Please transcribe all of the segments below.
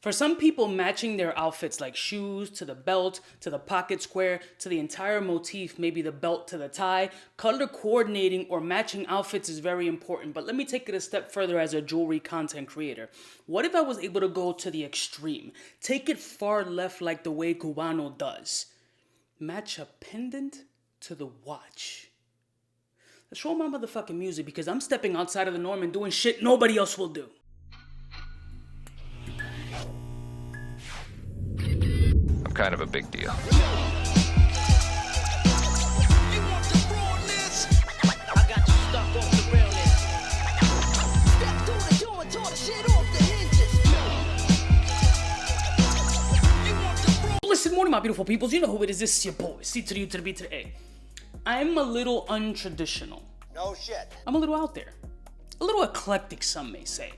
For some people, matching their outfits like shoes to the belt, to the pocket square, to the entire motif, maybe the belt to the tie, color coordinating or matching outfits is very important. But let me take it a step further as a jewelry content creator. What if I was able to go to the extreme? Take it far left like the way CUBAKNOW does. Match a pendant to the watch. Let's roll my motherfucking music because I'm stepping outside of the norm and doing shit nobody else will do. I'm kind of a big deal. Listen, morning, my beautiful peoples. You know who it is. This is your boy, C to the U to the B to the A. I'm a little untraditional. No shit. I'm a little out there. A little eclectic, some may say.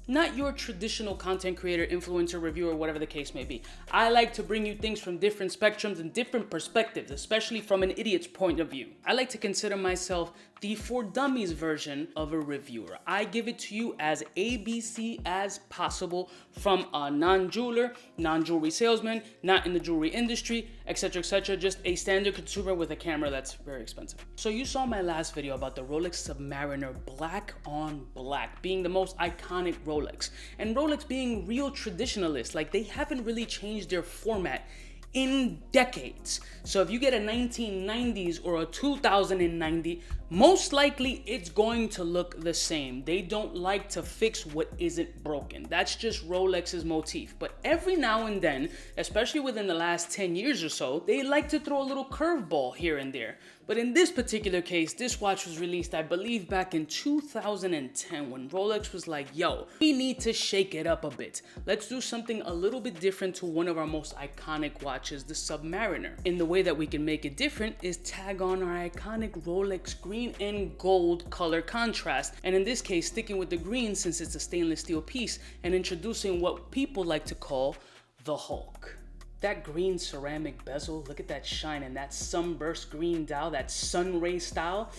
Not your traditional content creator, influencer, reviewer, whatever the case may be. I like to bring you things from different spectrums and different perspectives, especially from an idiot's point of view. I like to consider myself the for dummies version of a reviewer. I give it to you as ABC as possible from a non-jeweler, non-jewelry salesman, not in the jewelry industry, etc., etc., just a standard consumer with a camera that's very expensive. So you saw my last video about the Rolex Submariner black on black being the most iconic Rolex, and Rolex being real traditionalists, like they haven't really changed their format in decades. So if you get a 1990s or a 2090, most likely it's going to look the same. They don't like to fix what isn't broken. That's just Rolex's motif. But every now and then, especially within the last 10 years or so, they like to throw a little curveball here and there. But in this particular case, this watch was released, I believe, back in 2010 when Rolex was like, yo, we need to shake it up a bit. Let's do something a little bit different to one of our most iconic watches, the Submariner. And the way that we can make it different is tag on our iconic Rolex green and gold color contrast. And in this case, sticking with the green since it's a stainless steel piece and introducing what people like to call the Hulk. That green ceramic bezel, look at that shine and that sunburst green dial, that sun ray style.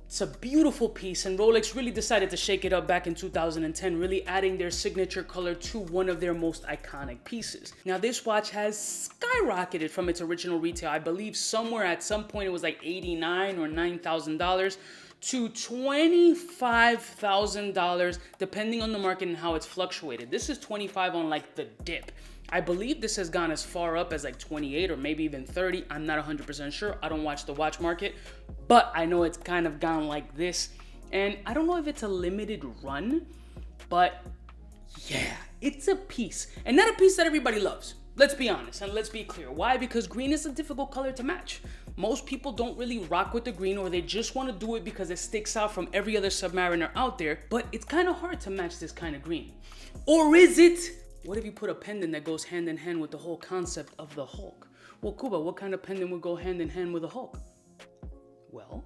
It's a beautiful piece, and Rolex really decided to shake it up back in 2010, really adding their signature color to one of their most iconic pieces. Now this watch has skyrocketed from its original retail. I believe somewhere at some point it was like $89,000 or $9,000 to $25,000, depending on the market and how it's fluctuated. This is 25 on like the dip. I believe this has gone as far up as like 28 or maybe even 30. I'm not 100% sure. I don't watch the watch market, but I know it's kind of gone like this. And I don't know if it's a limited run, but yeah, it's a piece. And not a piece that everybody loves. Let's be honest and let's be clear. Why? Because green is a difficult color to match. Most people don't really rock with the green, or they just want to do it because it sticks out from every other Submariner out there, but it's kind of hard to match this kind of green. Or is it? What if you put a pendant that goes hand in hand with the whole concept of the Hulk? Well, Cuba, what kind of pendant would go hand in hand with a Hulk? Well,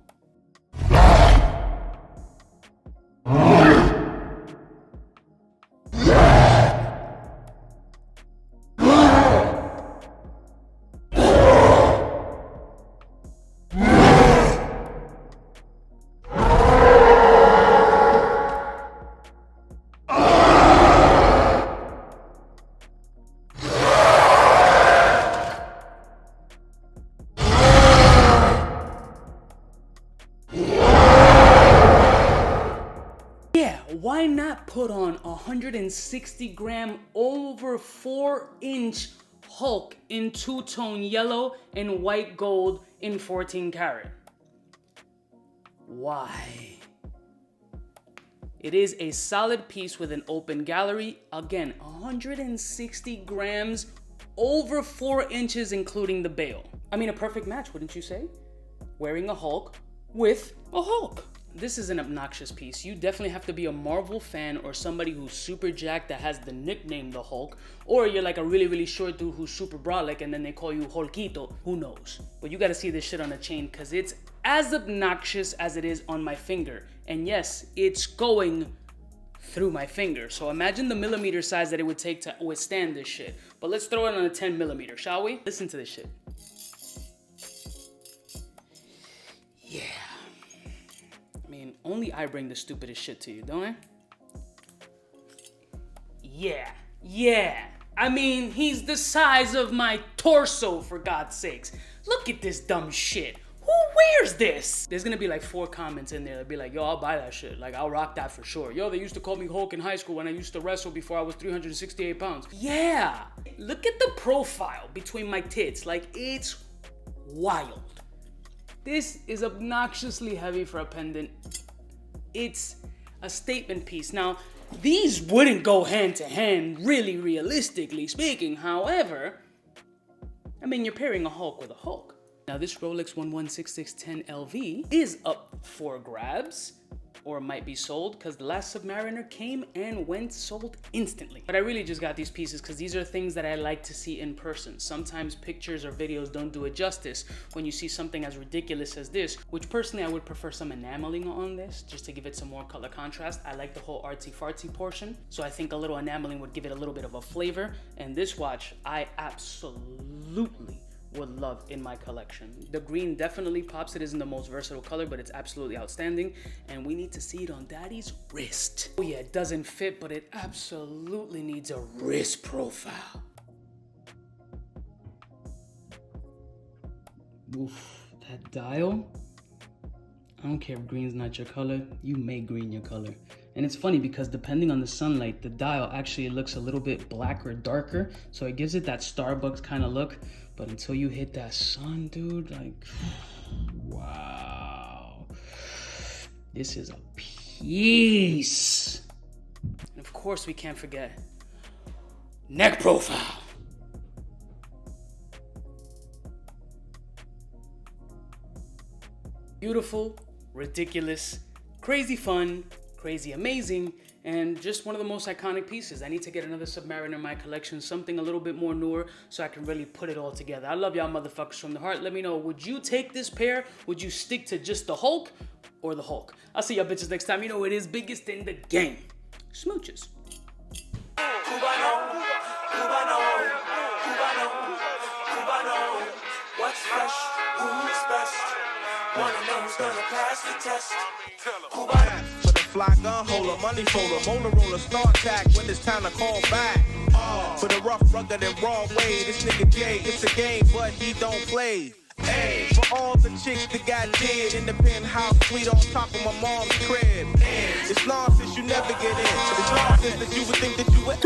why not put on a 160 gram over 4-inch Hulk in two-tone yellow and white gold in 14 karat? Why? It is a solid piece with an open gallery. Again, 160 grams over 4 inches, including the bail. I mean, a perfect match, wouldn't you say? Wearing a Hulk with a Hulk. This is an obnoxious piece. You definitely have to be a Marvel fan or somebody who's super jacked that has the nickname the Hulk, or you're like a really, really short dude who's super brolic and then they call you Hulkito. Who knows? But you gotta see this shit on a chain because it's as obnoxious as it is on my finger. And yes, it's going through my finger. So imagine the millimeter size that it would take to withstand this shit. But let's throw it on a 10 millimeter, shall we? Listen to this shit. Yeah. I mean, only I bring the stupidest shit to you, don't I? Yeah. Yeah, I mean, he's the size of my torso, for God's sakes. Look at this dumb shit. Who wears this? There's gonna be like 4 comments in there that'll be like, yo, I'll buy that shit. Like, I'll rock that for sure. Yo, they used to call me Hulk in high school when I used to wrestle before I was 368 pounds. Yeah, look at the profile between my tits. Like, it's wild. This is obnoxiously heavy for a pendant. It's a statement piece. Now, these wouldn't go hand to hand, really realistically speaking. However, I mean, you're pairing a Hulk with a Hulk. Now, this Rolex 116610 LV is up for grabs, or might be sold, because the last Submariner came and went sold instantly. But I really just got these pieces because these are things that I like to see in person. Sometimes pictures or videos don't do it justice when you see something as ridiculous as this, which personally I would prefer some enameling on this, just to give it some more color contrast. I like the whole artsy-fartsy portion, so I think a little enameling would give it a little bit of a flavor. And this watch, I absolutely would love in my collection. The green definitely pops. It isn't the most versatile color, but it's absolutely outstanding. And we need to see it on Daddy's wrist. Oh yeah, it doesn't fit, but it absolutely needs a wrist profile. Oof, that dial. I don't care if green's not your color, you make green your color. And it's funny because depending on the sunlight, the dial actually looks a little bit blacker or darker, so it gives it that Starbucks kind of look. But until you hit that sun, dude, like, wow. This is a piece. And of course we can't forget neck profile. Beautiful, ridiculous, crazy fun, crazy amazing, and just one of the most iconic pieces. I need to get another Submariner in my collection, something a little bit more newer, so I can really put it all together. I love y'all motherfuckers from the heart. Let me know, would you take this pair? Would you stick to just the Hulk or the Hulk? I'll see y'all bitches next time. You know it is biggest in the game. Smooches. CUBAKNOW, what's fresh, who's best? Wanna know who's gonna pass the test? CUBAKNOW. For the fly gun holder, money folder, Motorola start tack when it's time to call back. For the rough, rugged, and raw way, this nigga Jay, it's a game, but he don't play. Hey, for all the chicks that got dead in the penthouse suite on top of my mom's crib. It's nonsense you never get in. It's nonsense that you would think that you would.